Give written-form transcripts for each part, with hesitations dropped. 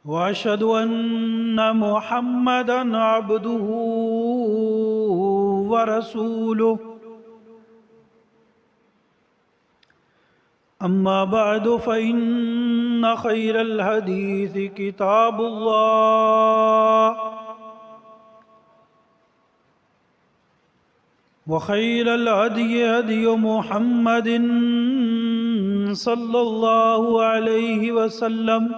وأشهد أن محمدًا عبده ورسوله. أما بعد فإن خير الحديث كتاب الله، وخير الهدي هدي محمد صلى الله عليه وسلم،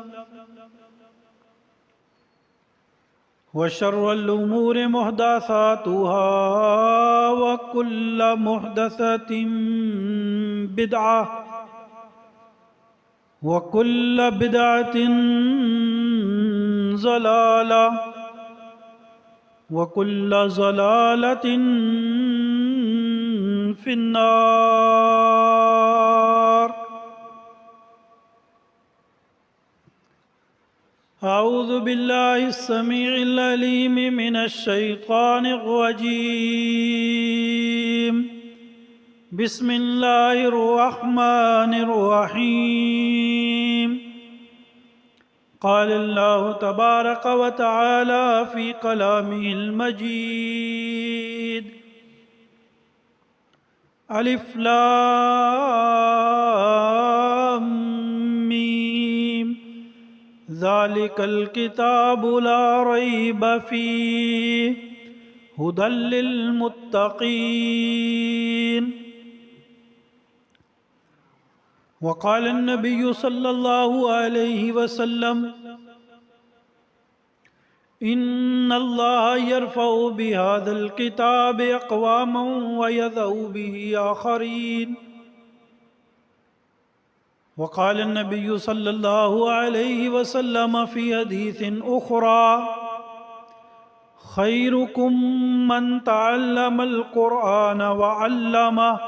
وشر الأمور محدثاتها، وكل محدثة بدعة، وكل بدعة ضلالة، وكل ضلالة في النار. أعوذ بالله السميع العليم من الشيطان الرجيم. بسم الله الرحمن الرحيم. قال الله تبارك وتعالى في كلامه المجيد: ألف لام ميم، ذلك الكتاب لا ريب فيه، هدى للمتقين. وقال النبي صلى الله عليه وسلم: إن الله يرفع بهذا الكتاب أقواما ويضع به آخرين. وقال النبي صلى الله عليه وسلم في حديث أخرى: خيركم من تعلم القرآن وعلمه.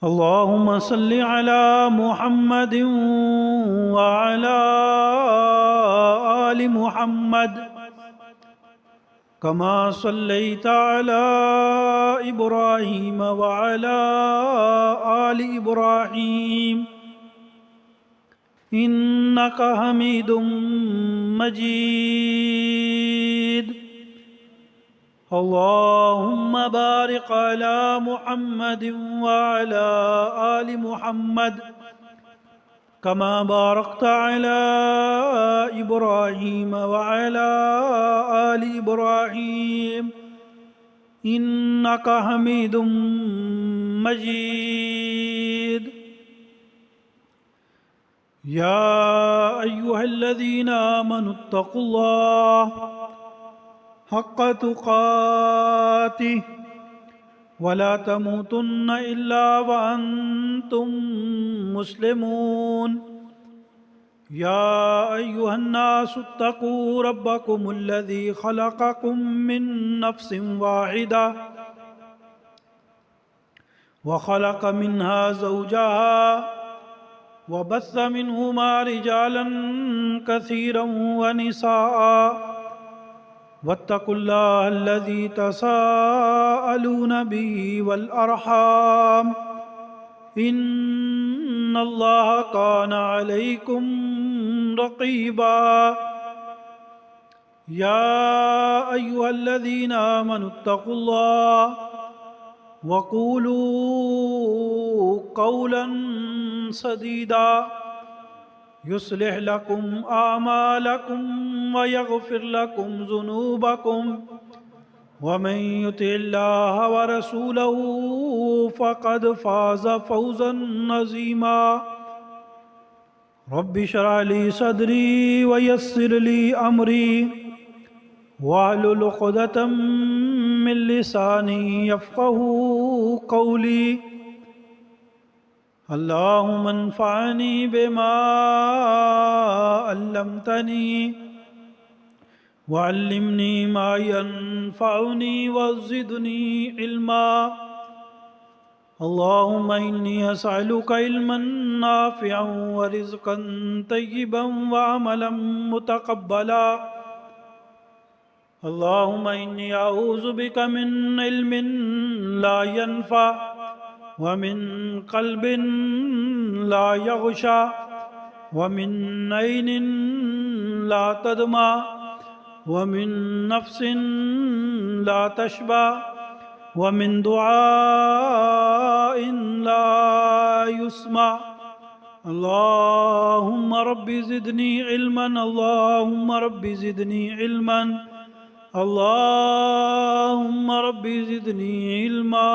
اللهم صل على محمد وعلى آل محمد كما صليت على إبراهيم وعلى آل إبراهيم إنك حميد مجيد. اللهم بارك على محمد وعلى آل محمد كما باركت على إبراهيم وعلى آل إبراهيم إنك حميد مجيد. يا أيها الذين آمنوا اتقوا الله حق تقاته ولا تموتن إلا وأنتم مسلمون. يا أيها الناس اتقوا ربكم الذي خلقكم من نفس واحدة وخلق منها زوجها وبث منهما رجالا كثيرا ونساء، واتقوا الله الذي تساءلون به والأرحام إن الله كان عليكم رقيبا. يا أيها الذين آمنوا اتقوا الله وقولوا قولا سديدا يصلح لكم أعمالكم ويغفر لكم ذنوبكم، ومن يطع الله ورسوله فقد فاز فوزا عظيما. رب اشرح لي صدري ويسر لي أمري واحلل عقدة من لساني يفقهوا قولي. اللهم انفعني بما علمتني وعلمني ما ينفعني وزدني علما. اللهم إني أسألك علما نافعا ورزقا طيبا وعملا متقبلا. اللهم إني أعوذ بك من علم لا ينفع ومن قلب لا يغشى ومن عين لا تدمع ومن نفس لا تشبع ومن دعاء لا يسمع اللهم رب زدني علما اللهم رب زدني علما اللهم رب زدني علما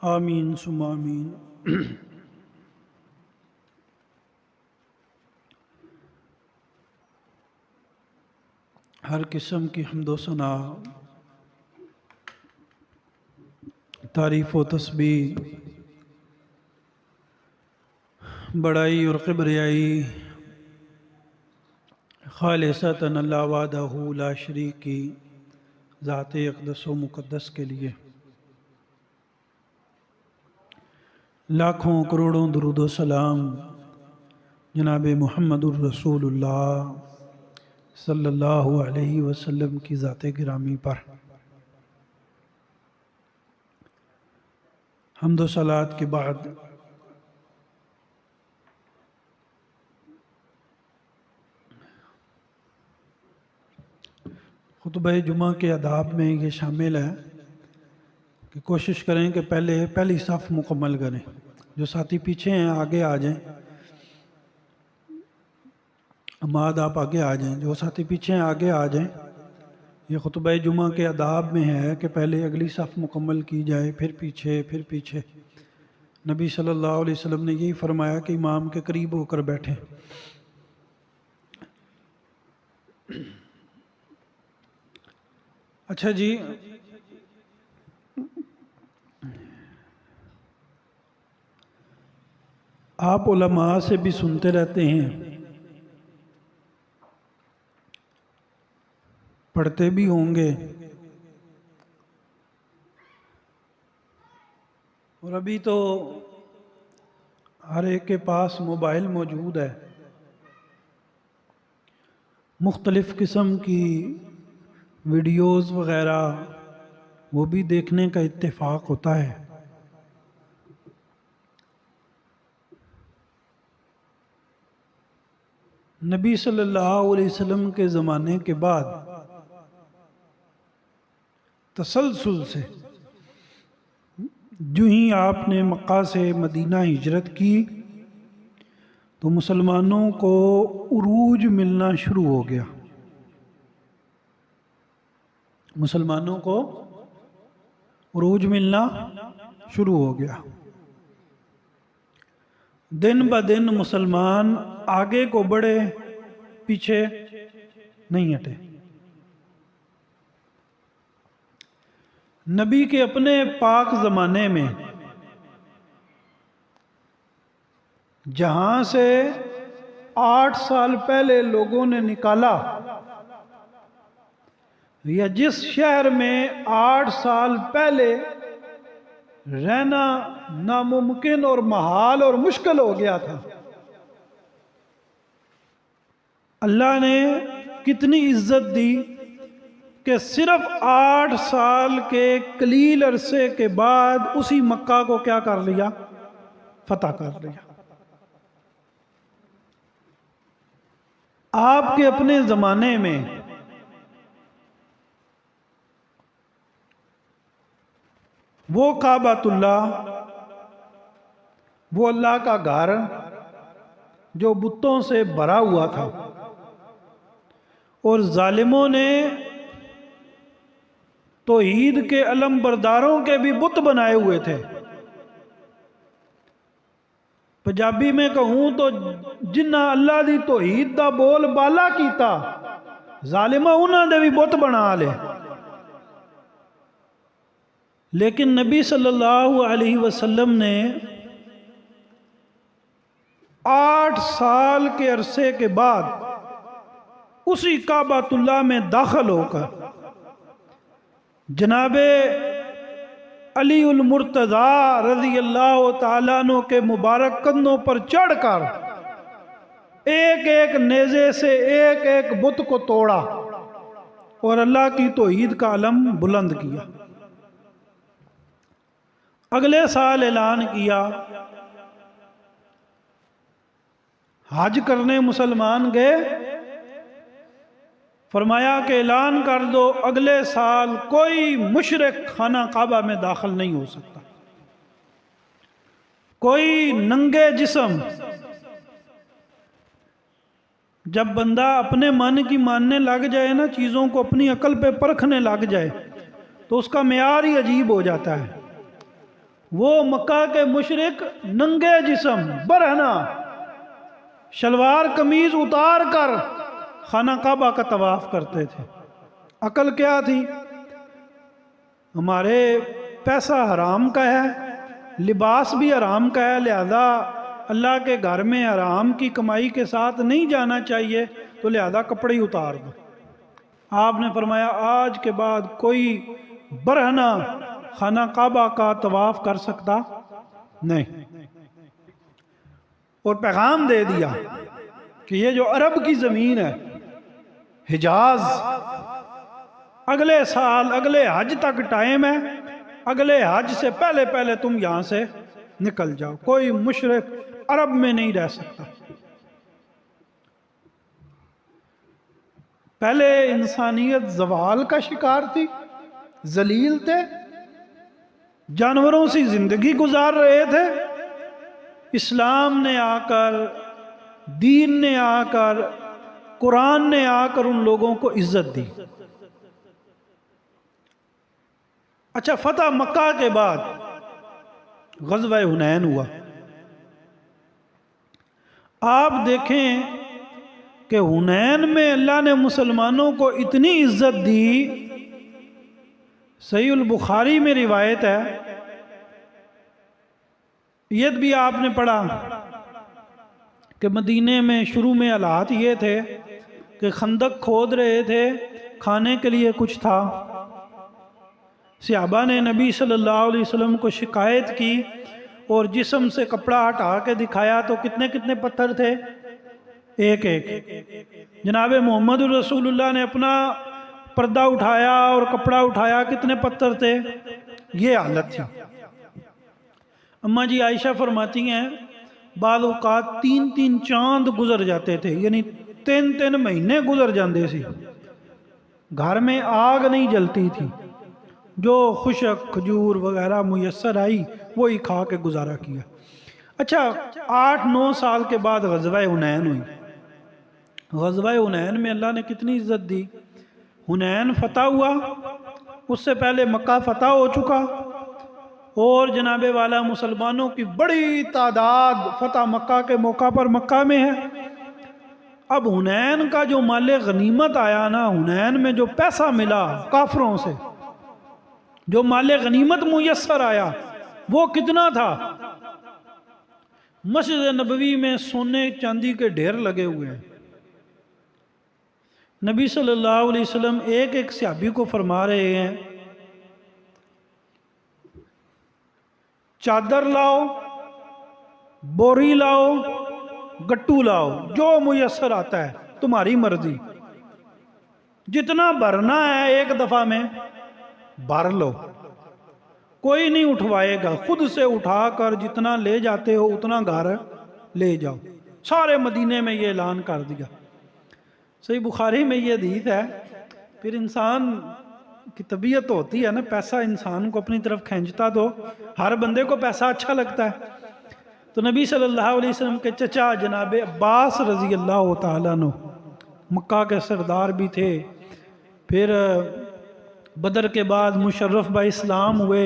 آمین ثم آمین۔ ہر قسم کی حمد و ثنا، تعریف و تسبیح، بڑائی اور کبریائی خالصتاً اللہ وحدہ لا شریک کی ذات اقدس و مقدس کے لیے، لاکھوں کروڑوں درود و سلام جناب محمد الرسول اللہ صلی اللہ علیہ وسلم کی ذات گرامی پر۔ حمد و صلوات کے بعد خطبہ جمعہ کے آداب میں یہ شامل ہے کہ کوشش کریں کہ پہلی صف مکمل کریں، جو ساتھی پیچھے ہیں آگے آ جائیں، عماد آپ آگے آ جائیں، جو ساتھی پیچھے ہیں آگے آ جائیں۔ یہ خطبہ جمعہ کے آداب میں ہے کہ پہلے اگلی صف مکمل کی جائے، پھر پیچھے۔ نبی صلی اللہ علیہ وسلم نے یہی فرمایا کہ امام کے قریب ہو کر بیٹھیں۔ اچھا جی، آپ علماء سے بھی سنتے رہتے ہیں، پڑھتے بھی ہوں گے، اور ابھی تو ہر ایک کے پاس موبائل موجود ہے، مختلف قسم کی ویڈیوز وغیرہ وہ بھی دیکھنے کا اتفاق ہوتا ہے۔ نبی صلی اللہ علیہ وسلم کے زمانے کے بعد تسلسل سے جو ہی آپ نے مکہ سے مدینہ ہجرت کی تو مسلمانوں کو عروج ملنا شروع ہو گیا، مسلمانوں کو عروج ملنا شروع ہو گیا۔ دن بدن مسلمان آگے کو بڑھے، پیچھے نہیں ہٹے۔ نبی کے اپنے پاک زمانے میں جہاں سے 8 سال پہلے لوگوں نے نکالا، یا جس شہر میں 8 سال پہلے رہنا ناممکن اور محال اور مشکل ہو گیا تھا، اللہ نے کتنی عزت دی کہ صرف 8 سال کے قلیل عرصے کے بعد اسی مکہ کو کیا کر لیا؟ فتح کر لیا۔ آپ کے اپنے زمانے میں وہ کعبۃ اللہ، وہ اللہ کا گھر جو بتوں سے بھرا ہوا تھا، اور ظالموں نے توحید کے علم برداروں کے بھی بت بنائے ہوئے تھے۔ پنجابی میں کہوں تو جنہ اللہ دی توحید دا بول بالا کیتا، ظالمہ انہاں دے بھی بت بنا لے۔ لیکن نبی صلی اللہ علیہ وسلم نے 8 سال کے عرصے کے بعد اسی کعبۃ اللہ میں داخل ہو کر جناب علی المرتضیٰ رضی اللہ تعالیٰ عنہ کے مبارک کندھوں پر چڑھ کر ایک ایک نیزے سے ایک ایک بت کو توڑا اور اللہ کی توحید کا علم بلند کیا۔ اگلے سال اعلان کیا حج کرنے مسلمان گئے، فرمایا کہ اعلان کر دو اگلے سال کوئی مشرک خانہ کعبہ میں داخل نہیں ہو سکتا، کوئی ننگے جسم۔ جب بندہ اپنے من کی ماننے لگ جائے نا، چیزوں کو اپنی عقل پہ پرکھنے لگ جائے، تو اس کا معیار ہی عجیب ہو جاتا ہے۔ وہ مکہ کے مشرک ننگے جسم برہنہ شلوار قمیض اتار کر خانہ کعبہ کا طواف کرتے تھے۔ عقل کیا تھی؟ ہمارے پیسہ حرام کا ہے، لباس بھی حرام کا ہے، لہذا اللہ کے گھر میں حرام کی کمائی کے ساتھ نہیں جانا چاہیے، تو لہذا کپڑے ہی اتار دو۔ آپ نے فرمایا آج کے بعد کوئی برہنہ خانہ کعبہ کا طواف کر سکتا نہیں، اور پیغام دے دیا کہ یہ جو عرب کی زمین ہے حجاز، اگلے سال اگلے حج تک ٹائم ہے، اگلے حج سے پہلے پہلے تم یہاں سے نکل جاؤ، کوئی مشرک عرب میں نہیں رہ سکتا۔ پہلے انسانیت زوال کا شکار تھی، ذلیل تھے، جانوروں سی زندگی گزار رہے تھے۔ اسلام نے آ کر، دین نے آ کر، قرآن نے آ کر ان لوگوں کو عزت دی۔ اچھا، فتح مکہ کے بعد غزوہ حنین ہوا۔ آپ دیکھیں کہ حنین میں اللہ نے مسلمانوں کو اتنی عزت دی، صحیح البخاری میں روایت ہے، یہ بھی آپ نے پڑھا کہ مدینے میں شروع میں حالات یہ تھے کہ خندق کھود رہے تھے، کھانے کے لیے کچھ تھا۔ صحابہ نے نبی صلی اللہ علیہ وسلم کو شکایت کی اور جسم سے کپڑا ہٹا کے دکھایا تو کتنے کتنے پتھر تھے؟ ایک ایک۔ جناب محمد رسول اللہ نے اپنا پردہ اٹھایا اور کپڑا اٹھایا، کتنے پتھر تھے؟ یہ حالت تھی۔ اماں جی عائشہ فرماتی ہیں بعض اوقات 3 چاند گزر جاتے تھے، یعنی 3 مہینے گزر جاندے سی، گھر میں آگ نہیں جلتی تھی، جو خشک کھجور وغیرہ میسر آئی وہی کھا کے گزارا کیا۔ اچھا، 8-9 سال کے بعد غزوہ حنین ہوئی۔ غزوہ حنین میں اللہ نے کتنی عزت دی۔ حنین فتح ہوا، اس سے پہلے مکہ فتح ہو چکا، اور جناب والا مسلمانوں کی بڑی تعداد فتح مکہ کے موقع پر مکہ میں ہے۔ اب حنین کا جو مال غنیمت آیا نا، حنین میں جو پیسہ ملا کافروں سے، جو مال غنیمت میسر آیا، وہ کتنا تھا؟ مسجد نبوی میں سونے چاندی کے ڈھیر لگے ہوئے ہیں۔ نبی صلی اللہ علیہ وسلم ایک ایک صحابی کو فرما رہے ہیں چادر لاؤ، بوری لاؤ، گٹو لاؤ، جو میسر آتا ہے تمہاری مرضی، جتنا بھرنا ہے ایک دفعہ میں بھر لو، کوئی نہیں اٹھوائے گا، خود سے اٹھا کر جتنا لے جاتے ہو اتنا گھر لے جاؤ۔ سارے مدینے میں یہ اعلان کر دیا۔ صحیح بخاری میں یہ حدیث ہے۔ پھر انسان کی طبیعت ہوتی ہے نا، پیسہ انسان کو اپنی طرف کھینچتا، تو ہر بندے کو پیسہ اچھا لگتا ہے۔ تو نبی صلی اللہ علیہ وسلم کے چچا جناب عباس رضی اللہ تعالیٰ عنہ مکہ کے سردار بھی تھے، پھر بدر کے بعد مشرف با اسلام ہوئے،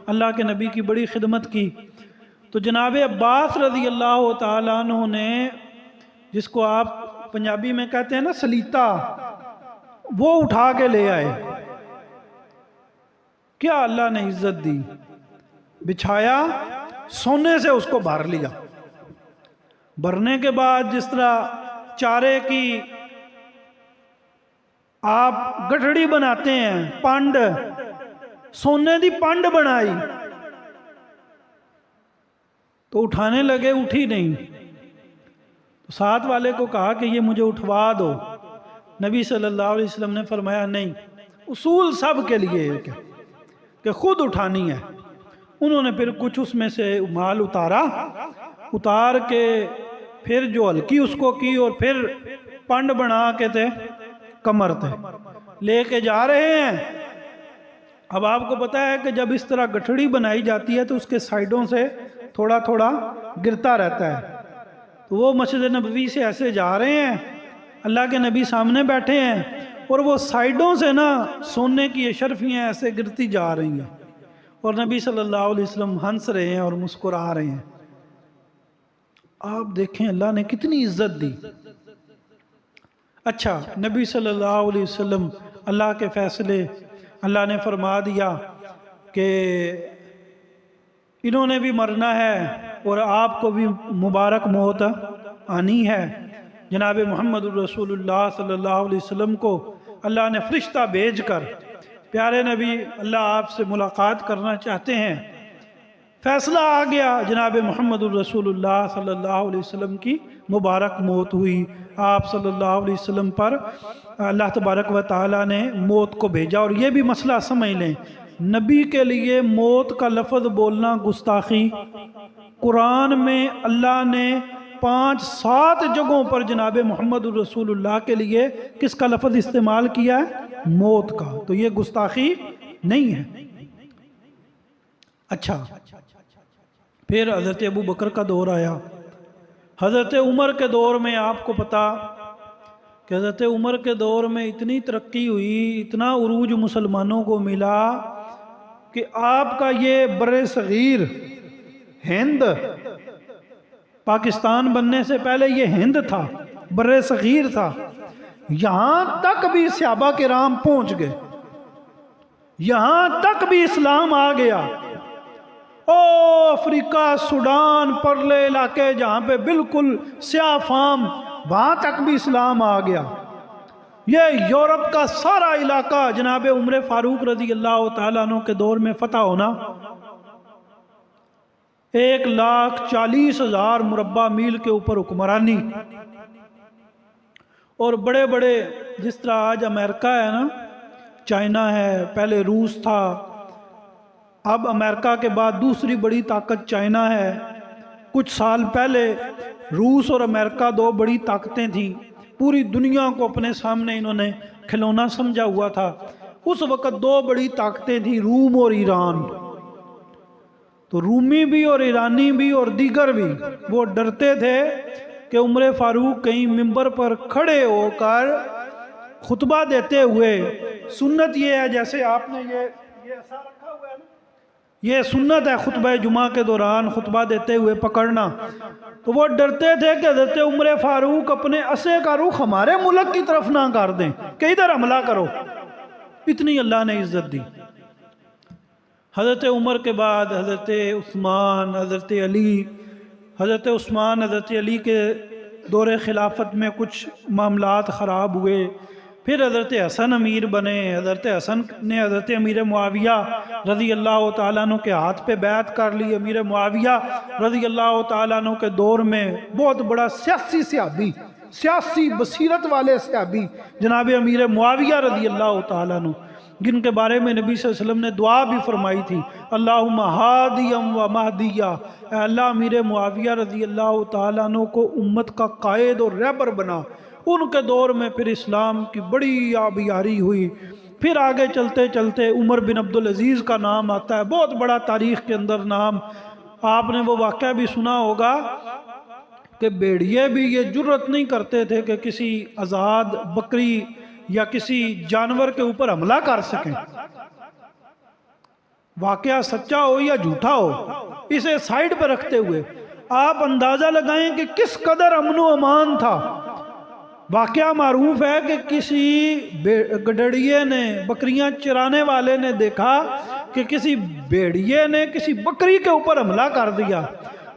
اللہ کے نبی کی بڑی خدمت کی۔ تو جناب عباس رضی اللہ تعالیٰ عنہ نے، جس کو آپ پنجابی میں کہتے ہیں نا سلیتا، وہ اٹھا کے لے آئے۔ کیا اللہ نے عزت دی، بچھایا، سونے سے اس کو بھر لیا۔ بھرنے کے بعد جس طرح چارے کی آپ گٹھڑی بناتے ہیں، پانڈ، سونے دی پانڈ بنائی، تو اٹھانے لگے، اٹھی نہیں، تو ساتھ والے کو کہا کہ یہ مجھے اٹھوا دو۔ نبی صلی اللہ علیہ وسلم نے فرمایا نہیں، اصول سب کے لیے ہے کہ خود اٹھانی ہے۔ انہوں نے پھر کچھ اس میں سے مال اتارا، اتار کے پھر جو ہلکی اس کو کی اور پھر پنڈ بنا کے تھے کمر تھے لے کے جا رہے ہیں۔ اب آپ کو پتا ہے کہ جب اس طرح گٹھڑی بنائی جاتی ہے تو اس کے سائیڈوں سے تھوڑا تھوڑا گرتا رہتا ہے، تو وہ مسجد نبوی سے ایسے جا رہے ہیں، اللہ کے نبی سامنے بیٹھے ہیں اور وہ سائیڈوں سے نا سونے کی اشرفیاں ایسے گرتی جا رہی ہیں اور نبی صلی اللہ علیہ وسلم ہنس رہے ہیں اور مسکرا رہے ہیں۔ آپ دیکھیں اللہ نے کتنی عزت دی۔ اچھا، نبی صلی اللہ علیہ وسلم اللہ کے فیصلے، اللہ نے فرما دیا کہ انہوں نے بھی مرنا ہے اور آپ کو بھی مبارک موت آنی ہے۔ جناب محمد الرسول اللہ صلی اللہ علیہ وسلم کو اللہ نے فرشتہ بھیج کر، پیارے نبی اللہ آپ سے ملاقات کرنا چاہتے ہیں، فیصلہ آ گیا، جناب محمد الرسول اللہ صلی اللہ علیہ وسلم کی مبارک موت ہوئی۔ آپ صلی اللہ علیہ وسلم پر اللہ تبارک و تعالیٰ نے موت کو بھیجا۔ اور یہ بھی مسئلہ سمجھ لیں، نبی کے لیے موت کا لفظ بولنا گستاخی۔ قرآن میں اللہ نے 5-7 جگہوں پر جناب محمد الرسول اللہ کے لیے کس کا لفظ استعمال کیا ہے؟ موت کا، تو یہ گستاخی نہیں ہے۔ اچھا، پھر حضرت ابو بکر کا دور آیا۔ حضرت عمر کے دور میں آپ کو پتا کہ حضرت عمر کے دور میں اتنی ترقی ہوئی، اتنا عروج مسلمانوں کو ملا کہ آپ کا یہ بر صغیر ہند، پاکستان بننے سے پہلے یہ ہند تھا، بر صغیر تھا، یہاں تک بھی صحابہ کرام پہنچ گئے، یہاں تک بھی اسلام آ گیا۔ افریقہ، سوڈان، پرلے علاقے جہاں پہ بالکل سیاہ فام، وہاں تک بھی اسلام آ گیا۔ یہ یورپ کا سارا علاقہ جناب عمر فاروق رضی اللہ تعالیٰ عنہ کے دور میں فتح ہونا، 1,40,000 مربع میل کے اوپر حکمرانی، اور بڑے بڑے جس طرح آج امریکہ ہے نا، چائنا ہے، پہلے روس تھا، اب امریکہ کے بعد دوسری بڑی طاقت چائنا ہے۔ کچھ سال پہلے روس اور امریکہ 2 بڑی طاقتیں تھیں، پوری دنیا کو اپنے سامنے انہوں نے کھلونا سمجھا ہوا تھا۔ اس وقت 2 بڑی طاقتیں تھیں، روم اور ایران۔ تو رومی بھی اور ایرانی بھی اور دیگر بھی وہ ڈرتے تھے کہ عمر فاروق کہیں ممبر پر کھڑے ہو کر خطبہ دیتے ہوئے، سنت یہ ہے جیسے آپ نے یہ ایسا رکھا ہوا ہے نا، یہ سنت ہے خطبہ جمعہ کے دوران خطبہ دیتے ہوئے پکڑنا، تو وہ ڈرتے تھے کہ حضرت عمر فاروق اپنے عصے کا رخ ہمارے ملک کی طرف نہ کر دیں کہ ادھر حملہ کرو۔ اتنی اللہ نے عزت دی۔ حضرت عمر کے بعد حضرت عثمان، حضرت علی، حضرت عثمان حضرت علی کے دور خلافت میں کچھ معاملات خراب ہوئے، پھر حضرت حسن امیر بنے۔ حضرت حسن نے حضرت امیر معاویہ رضی اللہ تعالیٰ عنہ کے ہاتھ پہ بیعت کر لی۔ امیر معاویہ رضی اللہ تعالیٰ عنہ کے دور میں بہت بڑا سیاسی صحابی، سیاسی بصیرت والے صحابی جناب امیر معاویہ رضی اللہ تعالیٰ عنہ، جن کے بارے میں نبی صلی اللہ علیہ وسلم نے دعا بھی فرمائی تھی، اللہم ہادیم و مہدیہ، اے اللہ امیر معاویہ رضی اللہ تعالیٰ عنہ کو امت کا قائد اور رہبر بنا۔ ان کے دور میں پھر اسلام کی بڑی آبیاری ہوئی۔ پھر آگے چلتے چلتے عمر بن عبدالعزیز کا نام آتا ہے، بہت بڑا تاریخ کے اندر نام۔ آپ نے وہ واقعہ بھی سنا ہوگا کہ بھیڑیے بھی یہ جرت نہیں کرتے تھے کہ کسی آزاد بکری یا کسی جانور کے اوپر حملہ کر سکیں، واقعہ سچا ہو یا جھوٹا ہو، اسے سائیڈ پہ رکھتے ہوئے آپ اندازہ لگائیں کہ کس قدر امن و امان تھا۔ واقعہ معروف ہے کہ کسی گڈڑیے نے، بکریاں چرانے والے نے دیکھا کہ کسی بھیڑیے نے کسی بکری کے اوپر حملہ کر دیا۔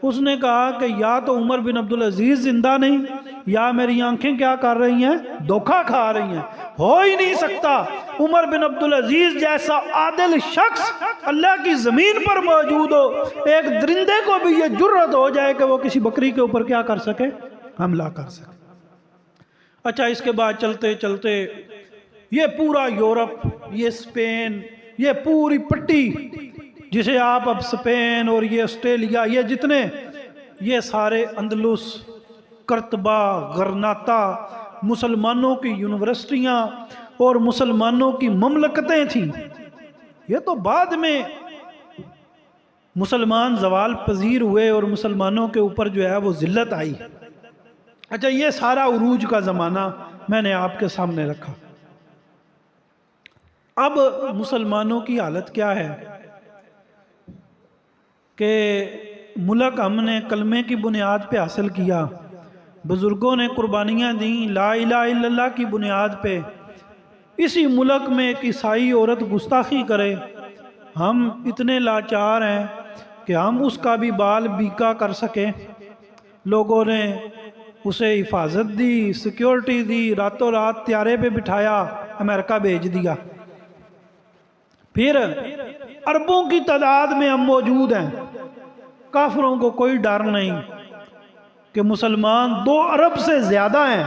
اس نے کہا کہ یا تو عمر بن عبدالعزیز زندہ نہیں، یا میری آنکھیں کیا کر رہی ہیں، دھوکہ کھا رہی ہیں۔ ہو ہی نہیں سکتا عمر بن عبدالعزیز جیسا عادل شخص اللہ کی زمین پر موجود ہو، ایک درندے کو بھی یہ جرت ہو جائے کہ وہ کسی بکری کے اوپر کیا کر سکے، حملہ کر سکے۔ اچھا، اس کے بعد چلتے چلتے یہ پورا یورپ، یہ اسپین، یہ پوری پٹی جسے آپ اب اسپین اور یہ آسٹریلیا، یہ جتنے، یہ سارے اندلس، کرتبہ، غرناطہ، مسلمانوں کی یونیورسٹیاں اور مسلمانوں کی مملکتیں تھیں. یہ تو بعد میں مسلمان زوال پذیر ہوئے اور مسلمانوں کے اوپر جو ہے وہ ذلت آئی. اچھا، یہ سارا عروج کا زمانہ میں نے آپ کے سامنے رکھا. اب مسلمانوں کی حالت کیا ہے کہ ملک ہم نے کلمے کی بنیاد پہ حاصل کیا، بزرگوں نے قربانیاں دیں لا الہ الا اللہ کی بنیاد پہ. اسی ملک میں ایک عیسائی عورت گستاخی کرے، ہم اتنے لاچار ہیں کہ ہم اس کا بھی بال بیکا کر سکیں. لوگوں نے اسے حفاظت دی، سیکیورٹی دی، راتوں رات طیارے پہ بٹھایا، امریکہ بھیج دیا. پھر اربوں کی تعداد میں ہم موجود ہیں، کافروں کو کوئی ڈر نہیں کہ مسلمان 2 ارب سے زیادہ ہیں.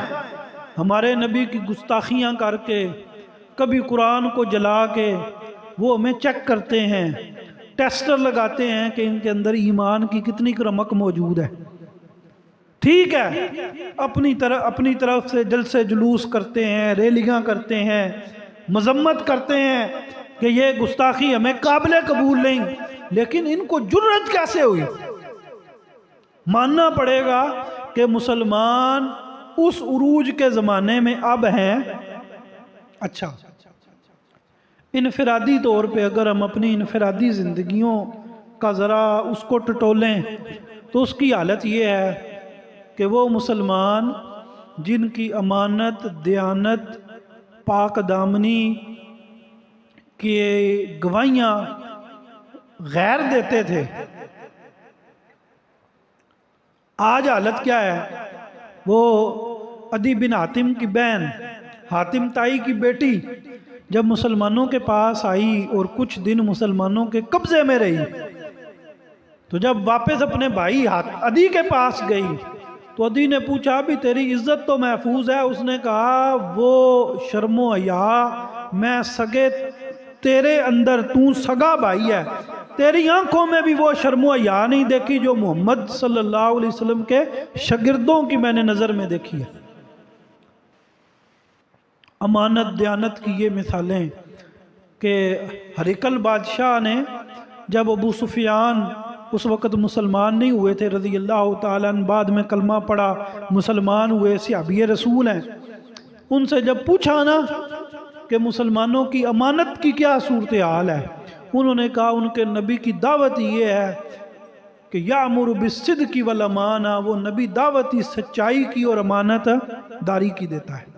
ہمارے نبی کی گستاخیاں کر کے، کبھی قرآن کو جلا کے وہ ہمیں چیک کرتے ہیں، ٹیسٹر لگاتے ہیں کہ ان کے اندر ایمان کی کتنی رمق موجود ہے. ٹھیک ہے، اپنی طرف سے جلسے جلوس کرتے ہیں، ریلیاں کرتے ہیں، مذمت کرتے ہیں کہ یہ گستاخی ہمیں قابل قبول نہیں، لیکن ان کو جرأت کیسے ہوئی؟ ماننا پڑے گا کہ مسلمان اس عروج کے زمانے میں اب ہیں. اچھا، انفرادی طور پہ اگر ہم اپنی انفرادی زندگیوں کا ذرا اس کو ٹٹولیں تو اس کی حالت یہ ہے کہ وہ مسلمان جن کی امانت، دیانت، پاک دامنی کی گواہیاں غیر دیتے تھے، آج حالت کیا ہے؟ وہ عدی بن حاتم کی بہن، حاتم تائی کی بیٹی جب مسلمانوں کے پاس آئی اور کچھ دن مسلمانوں کے قبضے میں رہی، تو جب واپس اپنے بھائی عدی کے پاس گئی تو عدی نے پوچھا بھی تیری عزت تو محفوظ ہے؟ اس نے کہا وہ شرم و حیا میں سگے تیرے اندر، تو سگا بھائی ہے، تیری آنکھوں میں بھی وہ شرم و حیا نہیں دیکھی جو محمد صلی اللہ علیہ وسلم کے شاگردوں کی میں نے نظر میں دیکھی ہے. امانت دیانت کی یہ مثالیں کہ ہرقل بادشاہ نے جب ابو سفیان اس وقت مسلمان نہیں ہوئے تھے رضی اللہ تعالیٰ عنہ، بعد میں کلمہ پڑھا، مسلمان ہوئے، صحابی رسول ہیں، ان سے جب پوچھا نا کہ مسلمانوں کی امانت کی کیا صورتحال ہے، انہوں نے کہا ان کے نبی کی دعوت یہ ہے کہ یامر بالصدق والامانہ، وہ نبی دعوتی سچائی کی اور امانت داری کی دیتا ہے.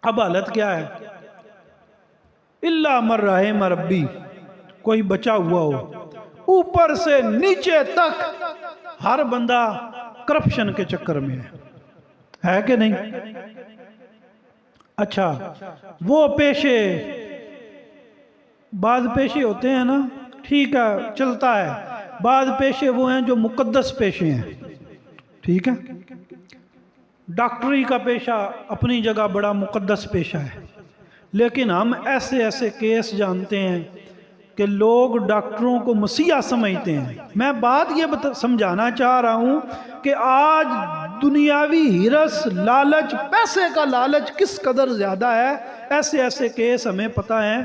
اب حالت کیا ہے؟ الا من رحم ربی، کوئی بچا ہوا ہو، اوپر سے نیچے تک ہر بندہ کرپشن کے چکر میں ہے کہ نہیں؟ اچھا، وہ پیشے، بعض پیشے ہوتے ہیں نا، ٹھیک ہے چلتا ہے، بعض پیشے وہ ہیں جو مقدس پیشے ہیں، ٹھیک ہے. ڈاکٹری کا پیشہ اپنی جگہ بڑا مقدس پیشہ ہے، لیکن ہم ایسے ایسے کیس جانتے ہیں کہ لوگ ڈاکٹروں کو مسیحا سمجھتے ہیں. میں بات یہ سمجھانا چاہ رہا ہوں کہ آج دنیاوی ہرس، لالچ، پیسے کا لالچ کس قدر زیادہ ہے. ایسے ایسے کیس ہمیں پتہ ہیں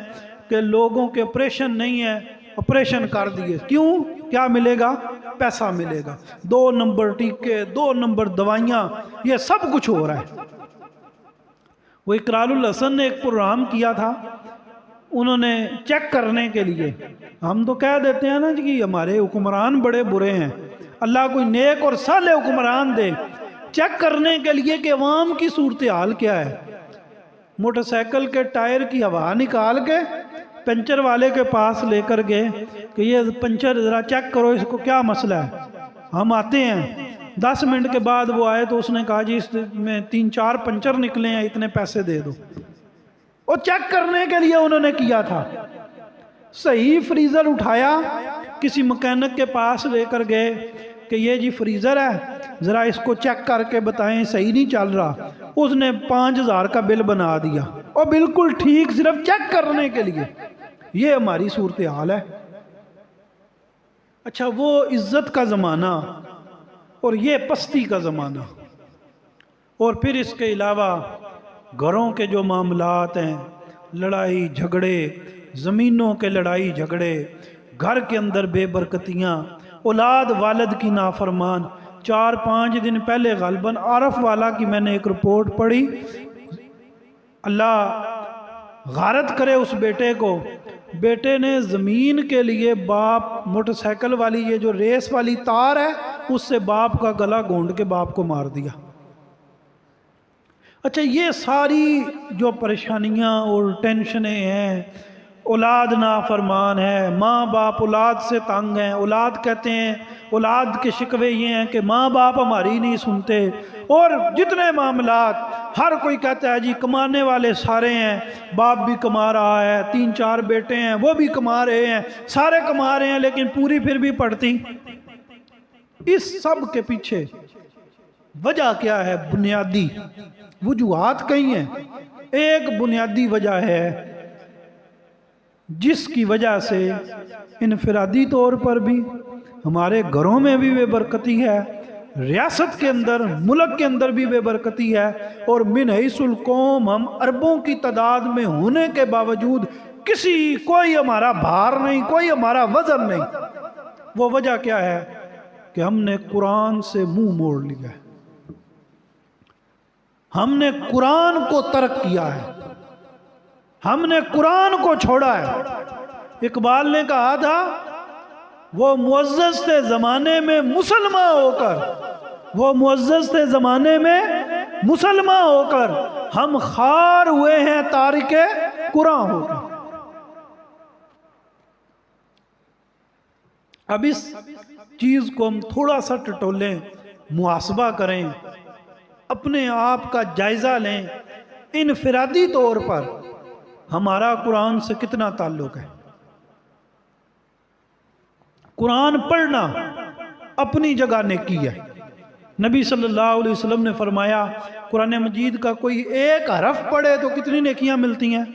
کہ لوگوں کے آپریشن نہیں ہے، آپریشن کر دیے، کیوں؟ کیا ملے گا؟ پیسہ ملے گا. 2 نمبر ٹیکے، 2 نمبر دوائیاں، یہ سب کچھ ہو رہا ہے. وہ اقرار الحسن نے ایک پروگرام کیا تھا، انہوں نے چیک کرنے کے لیے، ہم تو کہہ دیتے ہیں نا جی ہمارے حکمران بڑے برے ہیں، اللہ کوئی نیک اور صالح حکمران دے. چیک کرنے کے لیے کہ عوام کی صورتحال کیا ہے، موٹر سائیکل کے ٹائر کی ہوا نکال کے پنچر والے کے پاس لے کر گئے کہ یہ پنچر ذرا چیک کرو، اس کو کیا مسئلہ ہے. ہم آتے ہیں، 10 منٹ کے بعد وہ آئے تو اس نے کہا جی اس میں 3-4 پنچر نکلے ہیں، اتنے پیسے دے دو. اور چیک کرنے کے لیے انہوں نے کیا تھا. صحیح فریزر اٹھایا، کسی مکینک کے پاس لے کر گئے کہ یہ جی فریزر ہے، ذرا اس کو چیک کر کے بتائیں صحیح نہیں چل رہا. اس نے 5000 کا بل بنا دیا، اور بالکل ٹھیک، صرف چیک کرنے کے لیے. یہ ہماری صورتحال ہے. اچھا، وہ عزت کا زمانہ اور یہ پستی کا زمانہ. اور پھر اس کے علاوہ گھروں کے جو معاملات ہیں، لڑائی جھگڑے، زمینوں کے لڑائی جھگڑے، گھر کے اندر بے برکتیاں، اولاد والد کی نافرمان۔ 4-5 دن پہلے غالباً عارف والا کی میں نے ایک رپورٹ پڑھی، اللہ غارت کرے اس بیٹے کو، بیٹے نے زمین کے لیے باپ موٹر سائیکل والی یہ جو ریس والی تار ہے اس سے باپ کا گلا گھونڈ کے باپ کو مار دیا۔ اچھا، یہ ساری جو پریشانیاں اور ٹینشنیں ہیں، اولاد نافرمان ہے، ماں باپ اولاد سے تنگ ہیں، اولاد کہتے ہیں، اولاد کے شکوے یہ ہیں کہ ماں باپ ہماری نہیں سنتے، اور جتنے معاملات، ہر کوئی کہتا ہے جی کمانے والے سارے ہیں، باپ بھی کما رہا ہے، 3-4 بیٹے ہیں وہ بھی کما رہے ہیں، سارے کما رہے ہیں، لیکن پوری پھر بھی پڑتی۔ اس سب کے پیچھے وجہ کیا ہے؟ بنیادی وجوہات کئی ہیں۔ ایک بنیادی وجہ ہے جس کی وجہ سے انفرادی طور پر بھی ہمارے گھروں میں بھی بے برکتی ہے، ریاست کے اندر، ملک کے اندر بھی بے برکتی ہے، اور من حیث القوم ہم اربوں کی تعداد میں ہونے کے باوجود کوئی ہمارا بھار نہیں، کوئی ہمارا وزن نہیں۔ وہ وجہ کیا ہے؟ کہ ہم نے قرآن سے منہ موڑ لیا ہے، ہم نے قرآن کو ترک کیا ہے، ہم نے قرآن کو چھوڑا ہے۔ اقبال نے کہا تھا وہ معزز تھے زمانے میں مسلمان ہو کر، وہ معزز تھے زمانے میں مسلمان ہو کر، ہم خار ہوئے ہیں تارک قرآن ہو کر۔ اب اس چیز کو ہم تھوڑا سا ٹٹولیں، محاسبہ کریں، اپنے آپ کا جائزہ لیں، انفرادی طور پر ہمارا قرآن سے کتنا تعلق ہے۔ قرآن پڑھنا اپنی جگہ نیکی ہے۔ نبی صلی اللہ علیہ وسلم نے فرمایا قرآن مجید کا کوئی ایک حرف پڑھے تو کتنی نیکیاں ملتی ہیں؟